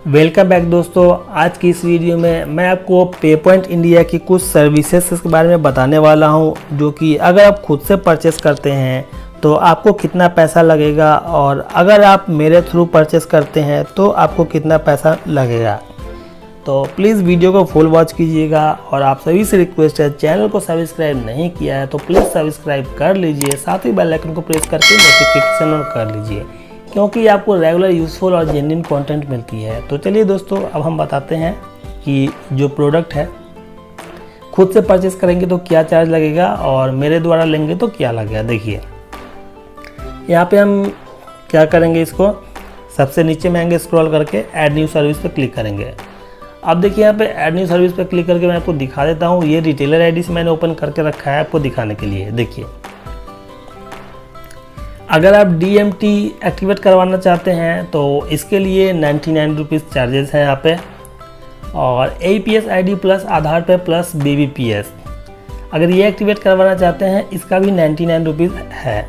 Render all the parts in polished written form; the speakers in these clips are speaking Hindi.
वेलकम बैक दोस्तों। आज की इस वीडियो में मैं आपको पेपॉइंट इंडिया की कुछ सर्विसेज के बारे में बताने वाला हूं, जो कि अगर आप खुद से परचेस करते हैं तो आपको कितना पैसा लगेगा और अगर आप मेरे थ्रू परचेस करते हैं तो आपको कितना पैसा लगेगा। तो प्लीज़ वीडियो को फुल वॉच कीजिएगा और आप सभी से रिक्वेस्ट है, चैनल को सब्सक्राइब नहीं किया है तो प्लीज़ सब्सक्राइब कर लीजिए, साथ ही बेल आइकन को प्रेस करके नोटिफिकेशन ऑन कर लीजिए, क्योंकि आपको रेगुलर यूज़फुल और जेन्युइन कंटेंट मिलती है। तो चलिए दोस्तों, अब हम बताते हैं कि जो प्रोडक्ट है खुद से परचेस करेंगे तो क्या चार्ज लगेगा और मेरे द्वारा लेंगे तो क्या लगेगा। देखिए यहाँ पे हम क्या करेंगे, इसको सबसे नीचे में आएंगे, स्क्रॉल करके ऐड न्यू सर्विस पे क्लिक करेंगे। अब देखिए यहाँ पे ऐड न्यू सर्विस पे क्लिक करके मैं आपको दिखा देता हूँ। ये रिटेलर आईडी से मैंने ओपन करके रखा है आपको दिखाने के लिए। देखिए अगर आप DMT एक्टिवेट करवाना चाहते हैं तो इसके लिए 99 रुपीज़ चार्जेस है यहाँ पे, और APS ID प्लस आधार पे प्लस BBPS अगर ये एक्टिवेट करवाना चाहते हैं इसका भी 99 रुपीज़ है।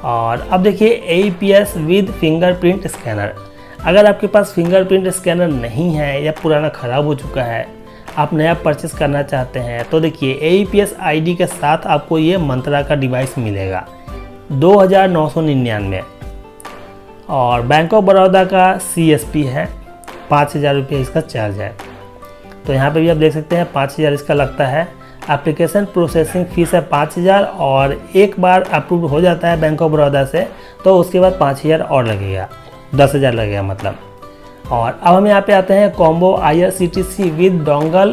और अब देखिए APS विद फिंगरप्रिंट स्कैनर, अगर आपके पास फिंगरप्रिंट स्कैनर नहीं है या पुराना ख़राब हो चुका है, आप नया परचेस करना चाहते हैं, तो देखिए APS ID के साथ आपको ये मंत्रा का डिवाइस मिलेगा 2999, और बैंक ऑफ बड़ौदा का CSP है 5000 रुपये इसका चार्ज है। तो यहाँ पे भी आप देख सकते हैं 5000 इसका लगता है। एप्लीकेशन प्रोसेसिंग फ़ीस है 5000, और एक बार अप्रूव हो जाता है बैंक ऑफ बड़ौदा से तो उसके बाद 5000 और लगेगा, 10,000 लगेगा मतलब। और अब हम यहाँ पे आते हैं combo IRCTC with dongle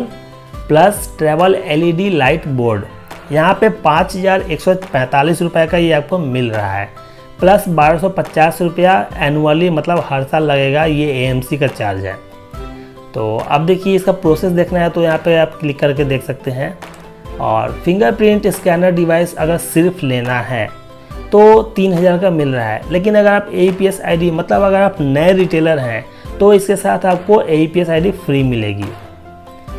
plus travel LED light board. यहाँ पे 5145 रुपये का ये आपको मिल रहा है, प्लस 1250 रुपया एनुअली, मतलब हर साल लगेगा, ये AMC का चार्ज है। तो अब देखिए इसका प्रोसेस देखना है तो यहाँ पे आप क्लिक करके देख सकते हैं। और फिंगरप्रिंट स्कैनर डिवाइस अगर सिर्फ लेना है तो 3000 का मिल रहा है, लेकिन अगर आप APS ID मतलब अगर आप नए रिटेलर हैं तो इसके साथ आपको APS ID फ्री मिलेगी।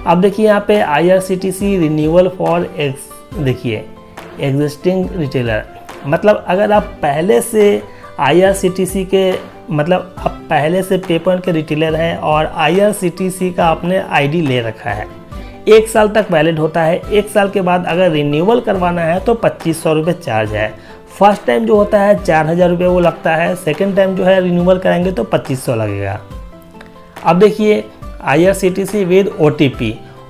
अब देखिए यहाँ पे IRCTC रिन्यूअल फॉर देखिए एग्जिस्टिंग रिटेलर, मतलब अगर आप पहले से IRCTC के मतलब आप पहले से पेपॉइंट के रिटेलर हैं और IRCTC का आपने ID ले रखा है, 1 साल तक वैलिड होता है। 1 साल के बाद अगर रिन्यूअल करवाना है तो 2500 रुपये चार्ज है। फर्स्ट टाइम जो होता है 4000 रुपये वो लगता है, सेकेंड टाइम जो है रिन्यूअल कराएंगे तो 2500 लगेगा। अब देखिए IRCTC विद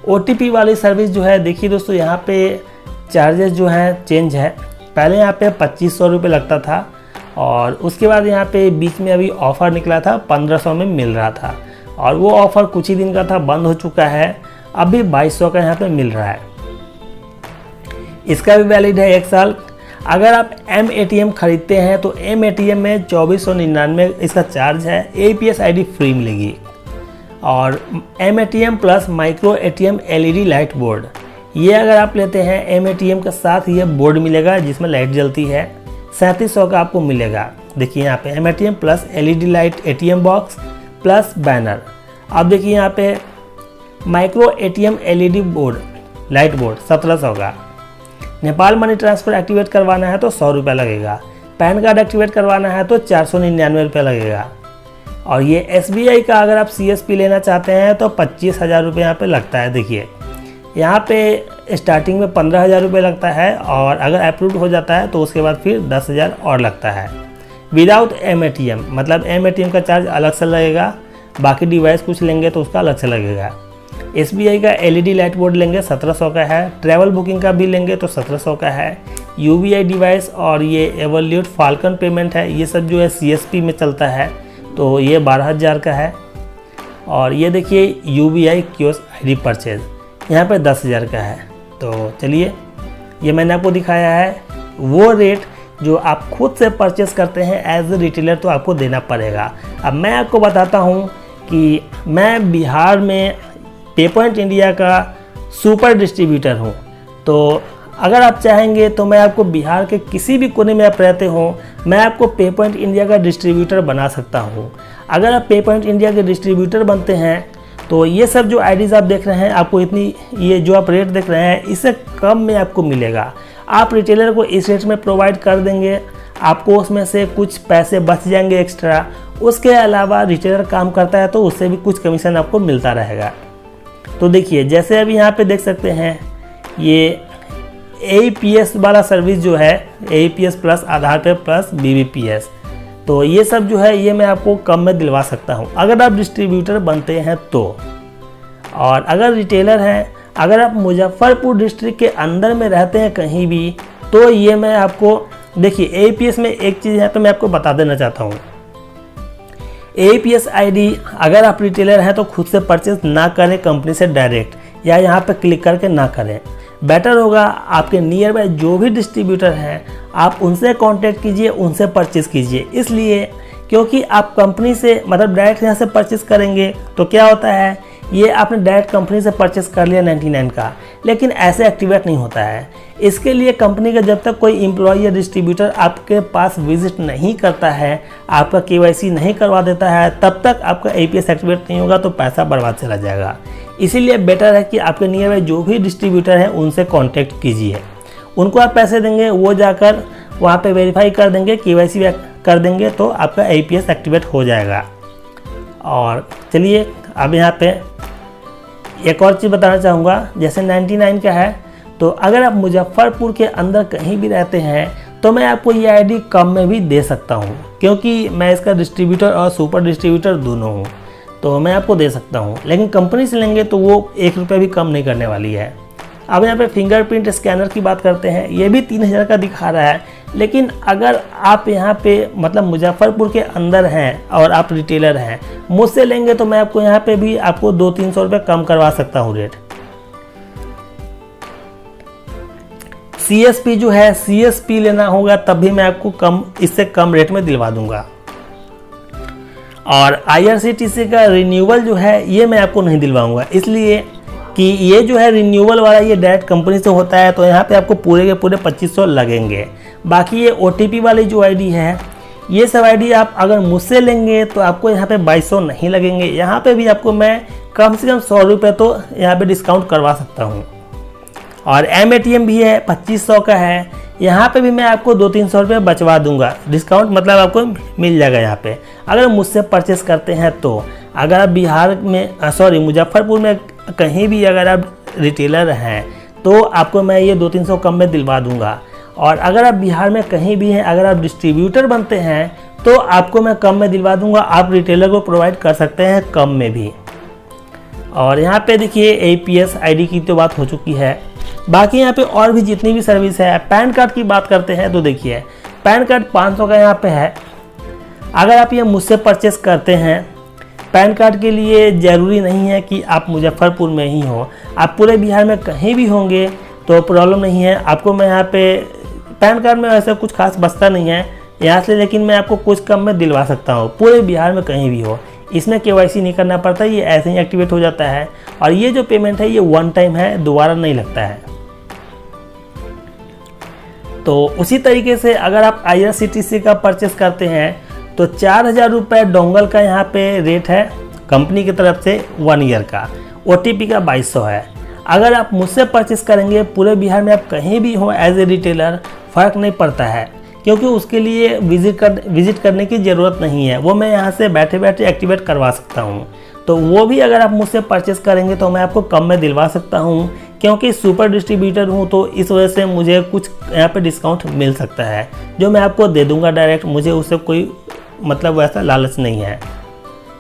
OTP वाली सर्विस जो है, देखिए दोस्तों यहाँ पे चार्जेस जो हैं चेंज है। पहले यहाँ पे 2500 रुपये लगता था, और उसके बाद यहाँ पे बीच में अभी ऑफ़र निकला था 1500 में मिल रहा था, और वो ऑफ़र कुछ ही दिन का था, बंद हो चुका है। अभी 2200 का यहाँ पे मिल रहा है, इसका भी वैलिड है 1 साल। अगर आप M-ATM खरीदते हैं तो M-ATM में 2499 इसका चार्ज है, APS ID फ्री मिलेगी। और M-ATM plus micro ATM LED light board, ये अगर आप लेते हैं M-ATM के साथ ये बोर्ड मिलेगा जिसमें लाइट जलती है, 3700 का आपको मिलेगा। देखिए यहाँ पे M-ATM plus LED light ATM box plus banner. अब देखिए यहाँ पे micro ATM LED board light board 1700 का। नेपाल मनी ट्रांसफ़र एक्टिवेट करवाना है तो 100 रुपये लगेगा। पैन कार्ड एक्टिवेट करवाना है तो 499 रुपये लगेगा। और ये SBI का अगर आप CSP लेना चाहते हैं तो 25,000 रुपये यहाँ पे लगता है। देखिए यहाँ पे स्टार्टिंग में 15,000 रुपये लगता है, और अगर अप्रूव हो जाता है तो उसके बाद फिर 10,000 और लगता है। विदाउट M-ATM मतलब M-ATM का चार्ज अलग से लगेगा, बाकी डिवाइस कुछ लेंगे तो उसका अलग से लगेगा। SBI का LED लाइट बोर्ड लेंगे 1700 का है, ट्रैवल बुकिंग का भी लेंगे तो 1700 का है। UBI डिवाइस और ये एवोल्यूट फाल्कन पेमेंट है, ये सब जो है CSP में चलता है, तो ये 12,000 का है। और ये देखिए UBI कियोस्क ID परचेज यहाँ पे 10,000 का है। तो चलिए ये मैंने आपको दिखाया है वो रेट जो आप खुद से परचेस करते हैं एज ए रिटेलर, तो आपको देना पड़ेगा। अब मैं आपको बताता हूँ कि मैं बिहार में पेपॉइंट इंडिया का सुपर डिस्ट्रीब्यूटर हूँ, तो अगर आप चाहेंगे तो मैं आपको बिहार के किसी भी कोने में आप रहते हो, मैं आपको पेपॉइंट इंडिया का डिस्ट्रीब्यूटर बना सकता हूँ। अगर आप पेपॉइंट इंडिया के डिस्ट्रीब्यूटर बनते हैं तो ये सब जो आईडीज़ आप देख रहे हैं, आपको इतनी ये जो आप रेट देख रहे हैं इससे कम में आपको मिलेगा। आप रिटेलर को इस रेट में प्रोवाइड कर देंगे, आपको उसमें से कुछ पैसे बच जाएंगे एक्स्ट्रा, उसके अलावा रिटेलर काम करता है तो उससे भी कुछ कमीशन आपको मिलता रहेगा। तो देखिए जैसे अभी यहाँ पे देख सकते हैं ये APS वाला सर्विस जो है APS प्लस आधार पे प्लस BBPS, तो ये सब जो है ये मैं आपको कम में दिलवा सकता हूँ अगर आप डिस्ट्रीब्यूटर बनते हैं तो। और अगर रिटेलर हैं, अगर आप मुजफ्फरपुर डिस्ट्रिक्ट के अंदर में रहते हैं कहीं भी, तो ये मैं आपको देखिए APS में एक चीज़ यहाँ पे मैं आपको बता देना चाहता हूँ। APS ID अगर आप रिटेलर हैं तो खुद से परचेज ना करें कंपनी से डायरेक्ट, या यहाँ पे क्लिक करके ना करें। बेटर होगा आपके नियर बाय जो भी डिस्ट्रीब्यूटर हैं आप उनसे कांटेक्ट कीजिए, उनसे परचेज़ कीजिए। इसलिए क्योंकि आप कंपनी से मतलब डायरेक्ट यहाँ से परचेज़ करेंगे तो क्या होता है, ये आपने डायरेक्ट कंपनी से परचेस कर लिया 99 का, लेकिन ऐसे एक्टिवेट नहीं होता है। इसके लिए कंपनी का जब तक कोई एम्प्लॉय या डिस्ट्रीब्यूटर आपके पास विजिट नहीं करता है, आपका KYC नहीं करवा देता है, तब तक आपका APS एक्टिवेट नहीं होगा, तो पैसा बर्बाद चला जाएगा। इसीलिए बेटर है कि आपके नियर बाय जो भी डिस्ट्रीब्यूटर हैं उनसे कॉन्टेक्ट कीजिए। उनको आप पैसे देंगे, वो जाकर वहाँ पर वेरीफाई कर देंगे, KYC कर देंगे, तो आपका APS एक्टिवेट हो जाएगा। और चलिए अब यहाँ पे एक और चीज़ बताना चाहूँगा, जैसे 99 का है, तो अगर आप मुजफ्फरपुर के अंदर कहीं भी रहते हैं तो मैं आपको ये ID कम में भी दे सकता हूँ, क्योंकि मैं इसका डिस्ट्रीब्यूटर और सुपर डिस्ट्रीब्यूटर दोनों हूँ, तो मैं आपको दे सकता हूँ। लेकिन कंपनी से लेंगे तो वो 1 रुपये भी कम नहीं करने वाली है। अब यहाँ पे फिंगरप्रिंट स्कैनर की बात करते हैं, ये भी 3000 का दिखा रहा है, लेकिन अगर आप यहाँ पे मतलब मुजफ्फरपुर के अंदर हैं और आप रिटेलर हैं, मुझसे लेंगे तो मैं आपको यहाँ पे भी आपको 200-300 रुपये कम करवा सकता हूँ रेट। CSP जो है CSP लेना होगा तब भी मैं आपको कम, इससे कम रेट में दिलवा दूंगा। और IRCTC का रिन्यूअल जो है ये मैं आपको नहीं दिलवाऊंगा, इसलिए कि ये जो है रिन्यूअल वाला ये डायरेक्ट कंपनी से होता है, तो यहाँ पे आपको पूरे के पूरे 2500 लगेंगे। बाकी ये OTP वाली जो ID है, ये सब ID आप अगर मुझसे लेंगे तो आपको यहाँ पे 2200 नहीं लगेंगे। यहाँ पे भी आपको मैं कम से कम 100 रुपये तो यहाँ पे डिस्काउंट करवा सकता हूँ। और MATM भी है 2500 का है, यहाँ पे भी मैं आपको 200-300 रुपये बचवा दूंगा डिस्काउंट, मतलब आपको मिल जाएगा यहाँ पे अगर मुझसे परचेस करते हैं तो। अगर आप बिहार में मुजफ्फरपुर में कहीं भी अगर आप रिटेलर हैं तो आपको मैं ये 200-300 कम में दिलवा दूंगा। और अगर आप बिहार में कहीं भी हैं, अगर आप डिस्ट्रीब्यूटर बनते हैं तो आपको मैं कम में दिलवा दूंगा, आप रिटेलर को प्रोवाइड कर सकते हैं कम में भी। और यहाँ पे देखिए APS ID की तो बात हो चुकी है। बाकी यहाँ पे और भी जितनी भी सर्विस है, पैन कार्ड की बात करते हैं तो देखिए पैन कार्ड 500 का यहाँ पे है। अगर आप ये मुझसे परचेस करते हैं, पैन कार्ड के लिए ज़रूरी नहीं है कि आप मुजफ्फरपुर में ही हो, आप पूरे बिहार में कहीं भी होंगे तो प्रॉब्लम नहीं है। आपको मैं यहाँ पे पैन कार्ड में वैसे कुछ खास बचता नहीं है यहाँ से, लेकिन मैं आपको कुछ कम में दिलवा सकता हूँ पूरे बिहार में कहीं भी हो। इसमें KYC नहीं करना पड़ता, ये ऐसे ही एक्टिवेट हो जाता है। और ये जो पेमेंट है ये 1 टाइम है, दोबारा नहीं लगता है। तो उसी तरीके से अगर आप IRCTC का परचेस करते हैं तो 4000 रुपये डोंगल का यहाँ पे रेट है कंपनी की तरफ से 1 ईयर का। OTP का 2200 है। अगर आप मुझसे परचेस करेंगे पूरे बिहार में आप कहीं भी हो एज ए रिटेलर, फ़र्क नहीं पड़ता है, क्योंकि उसके लिए विजिट करने की ज़रूरत नहीं है, वो मैं यहाँ से बैठे बैठे एक्टिवेट करवा सकता हूँ। तो वो भी अगर आप मुझसे परचेस करेंगे तो मैं आपको कम में दिलवा सकता हूँ, क्योंकि सुपर डिस्ट्रीब्यूटर हूँ तो इस वजह से मुझे कुछ यहाँ पे डिस्काउंट मिल सकता है जो मैं आपको दे दूँगा डायरेक्ट। मुझे उससे कोई मतलब वैसा लालच नहीं है।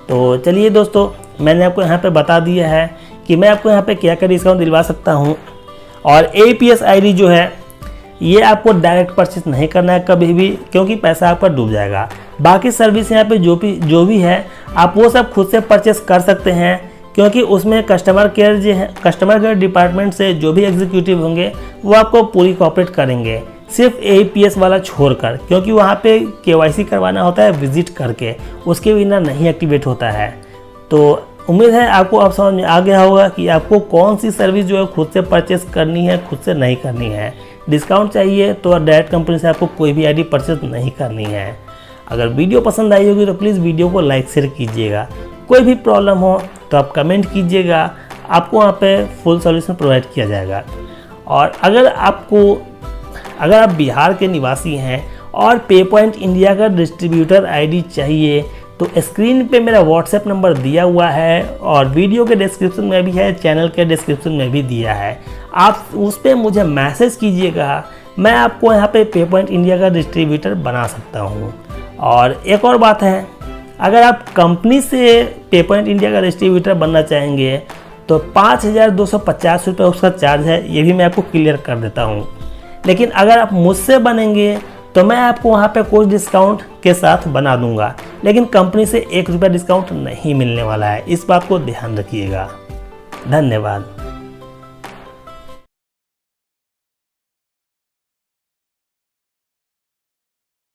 तो चलिए दोस्तों, मैंने आपको यहाँ पे बता दिया है कि मैं आपको यहाँ पे क्या क्या डिस्काउंट दिलवा सकता हूँ। और APS ID जो है ये आपको डायरेक्ट परचेस नहीं करना है कभी भी, क्योंकि पैसा आपका डूब जाएगा। बाकी सर्विस यहाँ पे जो भी है आप वो सब खुद से परचेस कर सकते हैं, क्योंकि उसमें कस्टमर केयर डिपार्टमेंट से जो भी एग्जीक्यूटिव होंगे वो आपको पूरी कोऑपरेट करेंगे, सिर्फ APS वाला छोड़कर, क्योंकि वहाँ पे KYC करवाना होता है विजिट करके, उसके बिना नहीं एक्टिवेट होता है। तो उम्मीद है आपको अब समझ में आ गया होगा कि आपको कौन सी सर्विस जो है खुद से परचेस करनी है, खुद से नहीं करनी है। डिस्काउंट चाहिए तो डायरेक्ट कंपनी से आपको कोई भी ID परचेस नहीं करनी है। अगर वीडियो पसंद आई होगी तो प्लीज़ वीडियो को लाइक शेयर कीजिएगा। कोई भी प्रॉब्लम हो तो आप कमेंट कीजिएगा, आपको वहाँ पे फुल सॉल्यूशन प्रोवाइड किया जाएगा। और अगर आप बिहार के निवासी हैं और पे पॉइंट इंडिया का डिस्ट्रीब्यूटर ID चाहिए तो स्क्रीन पे मेरा व्हाट्सएप नंबर दिया हुआ है और वीडियो के डिस्क्रिप्शन में भी है, चैनल के डिस्क्रिप्शन में भी दिया है। आप उस पर मुझे मैसेज कीजिएगा, मैं आपको यहाँ पे पेपॉइंट इंडिया का डिस्ट्रीब्यूटर बना सकता हूँ। और एक और बात है, अगर आप कंपनी से पेपॉइंट इंडिया का डिस्ट्रीब्यूटर बनना चाहेंगे तो 5,250 रुपये उसका चार्ज है, ये भी मैं आपको क्लियर कर देता हूँ। लेकिन अगर आप मुझसे बनेंगे तो मैं आपको वहाँ पे कुछ डिस्काउंट के साथ बना दूंगा, लेकिन कंपनी से 1 रुपया डिस्काउंट नहीं मिलने वाला है। इस बात को ध्यान रखिएगा। धन्यवाद।